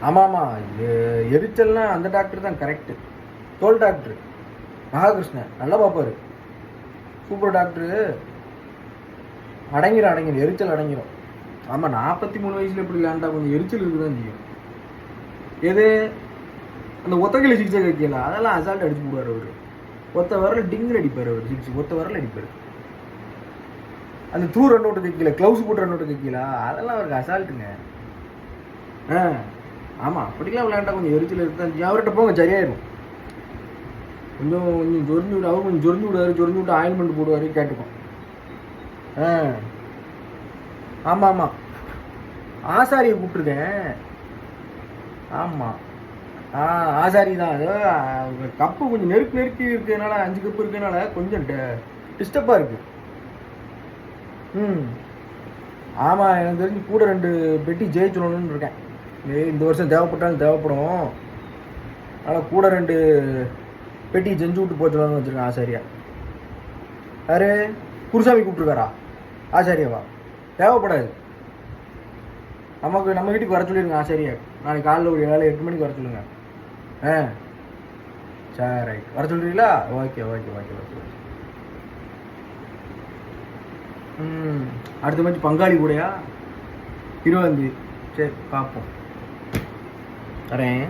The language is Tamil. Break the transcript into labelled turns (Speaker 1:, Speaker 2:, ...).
Speaker 1: ஆமாம் ஆமாம், எரிச்சல்னா அந்த டாக்டர் தான் கரெக்டு. தோல் டாக்டர் மகாகிருஷ்ணன் நல்லா பார்ப்பாரு, சூப்பர் டாக்டரு. அடங்கிடும் எரிச்சல் அடங்கிடும். ஆமாம், 43 வயசில் எப்படி லேண்டா கொஞ்சம் எரிச்சல் இருக்குதான் செய்யும். எது அந்த ஒத்தகையில் சிகிச்சை வைக்கல, அதெல்லாம் அசால்ட் அடிச்சு போடுவார் அவர். ஒத்த வரல டிங்கு அடிப்பார் அவர், சிகிச்சை ஒத்த வரல அடிப்பார். அந்த தூ ரன் அவுட் தைக்கல, க்ளவுஸ் போட்டு ரன் அவுட் தைக்கல, அதெல்லாம் அவருக்கு அசால்ட்டுங்க. ஆமாம், அப்படிலாம் விளையாண்டா கொஞ்சம் எரிச்சல் இருக்குதான். அவர்கிட்ட போங்க சரியாயிடும். கொஞ்சம் கொஞ்சம் ஜொரிஞ்சு விடு, அவர் கொஞ்சம் ஜொரிஞ்சு விடுவார், ஜொரிஞ்சு விட்டு ஆயில்மெண்ட் போடுவார், கேட்டுப்போம். ஆமாம் ஆமாம், ஆசாரியை கூப்பிட்ருக்கேன். ஆமாம், ஆசாரி தான். அது கப்பு கொஞ்சம் நெருக்கி இருக்கிறதுனால, 5 கப்பு இருக்கிறதுனால கொஞ்சம் டிஸ்டர்பாக இருக்குது. ஆமாம், எனக்கு தெரிஞ்சு கூட 2 பெட்டி ஜெயிச்சிடணும்னு இருக்கேன். இந்த வருஷம் தேவைப்பட்டாலும் தேவைப்படும். அதனால் கூட 2 பெட்டி செஞ்சு விட்டு போச்சுடலாம்னு வச்சுருக்கேன் ஆசாரியா. யாரு குருசாமி கூப்பிட்ருக்காரா? ஆசாரியாவா? தேவைப்படாது. நம்ம வீட்டுக்கு வர சொல்லிடுங்க ஆசாரியா. நாளைக்கு காலையில் ஒரு 7-8 மணிக்கு வர சொல்லுங்க. சரி, ரைட். வர சொல்கிறீங்களா? Okay okay okay okay. அடுத்த மேட்ச் பங்காளி கூடயா? 20. சரி பார்ப்போம். வரேன்.